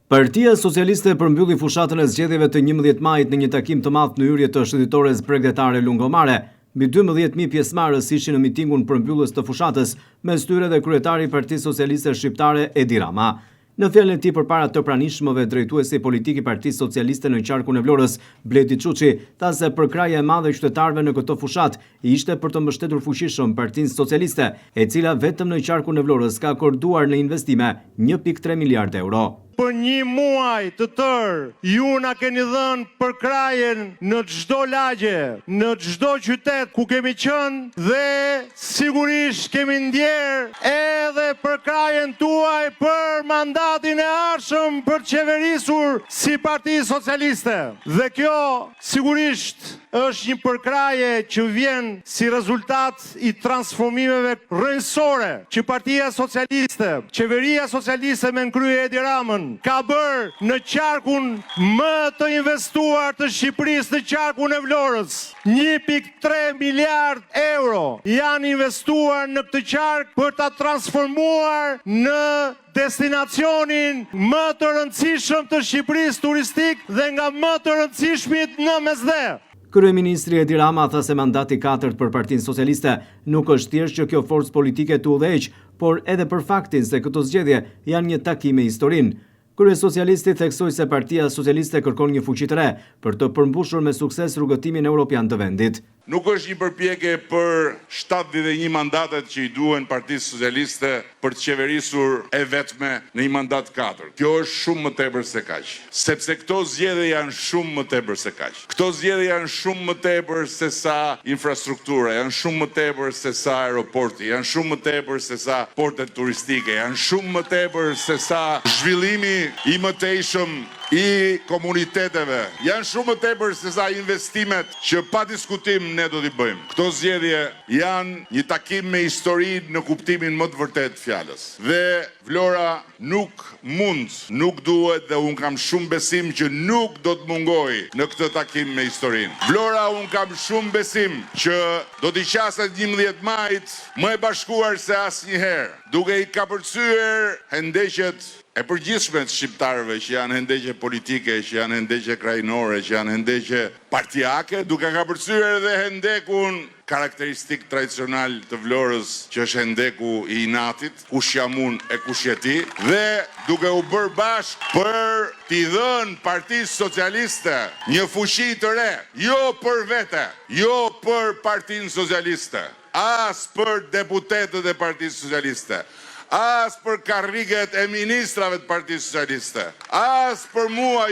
Partia Socialiste përmbylli fushatën e zgjedhjeve të 11 majit në një takim të madh në hyrje të shëndetores bregdetare lungomare. Mbi 12.000 pjesëmarrës ishin në mitingun përmbyllës të fushatës, mes tyre dhe kryetari i Partisë Socialiste Shqiptare Edi Rama. Në fjalën e tij përpara të pranishmëve, drejtuesi politik i Partisë Socialiste në qarkun e Vlorës, Bledi Çuçi, tha se përkraja e madhe e qytetarëve në këtë fushat ishte për të mbështetur fuqishëm Partinë Socialiste, e cila vetëm në qarkun e Vlorës ka akorduar në investime 1.3 miliard euro. Për një muaj të tërë, ju na keni dhënë përkrajen në çdo lagje, në çdo qytet ku kemi qenë dhe sigurisht kemi ndjer edhe përkrajen tuaj për mandatin e ardhshëm për të qeverisur si Parti Socialiste. Dhe kjo sigurisht është një përkraje që vjen si rezultat i transformimeve rrënjësore që Partia Socialiste, Qeveria Socialiste me nënkrye Edi Ramën, ka bërë në qarkun më të investuar të Shqipërisë, në qarkun e Vlorës. 1.3 miliard euro janë investuar në këtë qark për ta transformuar në destinacionin më të rëndësishëm të Shqipërisë turistik dhe nga më të rëndësishmit në Mesdhe. Kryeministri Edi Rama tha se mandati 4 për Partinë Socialiste nuk është thjesht që kjo forcë politike të udhëheq, por edhe për faktin se këto zgjedhje janë një takim me historinë. Kryesocialisti theksoi se Partia Socialiste kërkon një fuqi të re për të përmbushur me sukses rrugëtimin evropian të vendit. Nuk është një përpjekje për 71 mandatet që i duhen Partisë Socialiste për të qeverisur e vetme në një mandat 4. Kjo është shumë më tepër se kaq. Sepse këto zgjedhje janë shumë më tepër se kaq. Këto zgjedhje janë shumë më tepër se sa infrastruktura, janë shumë më tepër se sa aeroporti, janë shumë më tepër se sa portet turistike, janë shumë më tepër se sa zhvillimi i mëtejshëm i komuniteteve, janë shumë më tepër se sa investimet që pa diskutim ne do t'i bëjmë. Këto zgjedhje janë një takim me historinë në kuptimin më të vërtet fjalës. Dhe Vlora nuk duhet dhe unë kam shumë besim që nuk do të mungoj në këtë takim me historinë. Vlora unë kam shumë besim që do t'i qaset 11 majit më e bashkuar se asnjëherë, duke i kapërcyer hendeqet e përgjithshme të shqiptarëve që janë hendeqe politike, që janë hendeqe krajnore, që janë hendeqe partijake, duke kapërcyer edhe hendekun karakteristik tradicional të Vlorës, që është hendeku i inatit, kush jam unë e kush je ti, dhe duke u bërë bashkë për t'i dhënë Partisë Socialiste një fuqi të re, jo për vete, jo për Partinë Socialiste, as për deputetët e Partisë Socialiste, as për karriget e ministrave të Partisë Socialiste, as për mua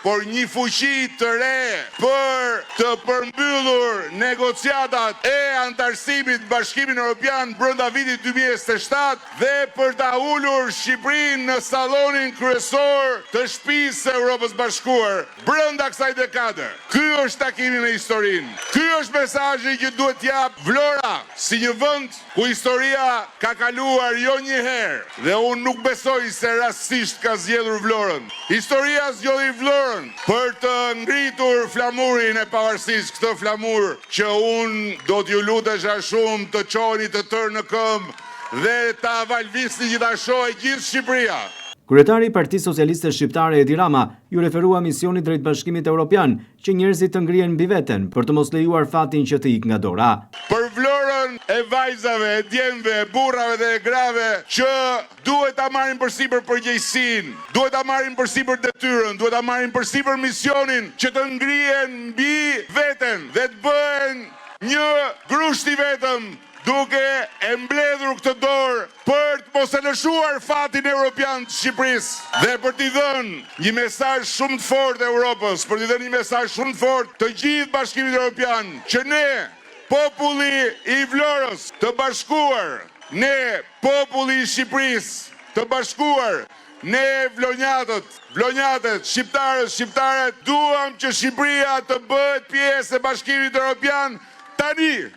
por një fuqi të re për të përmbyllur negociatat e antarësimit Bashkimin Evropian brenda vitit 2027 dhe për ta ulur Shqipërinë në sallonin kryesor të Shtëpisë së Evropës Bashkuar brenda kësaj dekade. Ky është takimi me historinë. Ky është mesazhi që duhet t'jap Vlora si një vend ku historia ka kaluar jo një herë, dhe unë nuk besoj se rastisht ka zgjedhur Vlorën. Historia zgjodhi Vlorën për të ngritur flamurin e pavarësisë, këtë flamur që unë do t'ju lutesha shumë të çoni të tërë në këmbë dhe ta valvisni gjithashtu e gjithë Shqipëria. Kryetari i Partisë Socialiste Shqiptare Edi Rama ju referua misionit drejt Bashkimit Evropian që njerëzit të ngrihen mbi veten për të mos lejuar fatin që të ikë nga dora. Për Vlorën e vajzave, e djemve, e burrave dhe e grave që duhet ta marrin përsipër përgjegjësinë, duhet ta marrin përsipër detyrën, duhet ta marrin përsipër misionin që të ngrihen mbi veten dhe të bëhen një grusht i vetëm, duke e mbledhur këtë dorë për të mos e lëshuar fatin evropian të Shqipërisë dhe për t'i dhënë një mesazh shumë të fortë Europës, për t'i dhënë një mesazh shumë të fortë të gjithë Bashkimit Evropian, që ne, populli i Vlorës të bashkuar, ne, populli i Shqipërisë të bashkuar, ne vlonjatët, shqiptarët, duam që Shqipëria të bëhet pjesë e Bashkimit Evropian tani.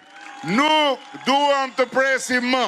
Nuk duam të presim më.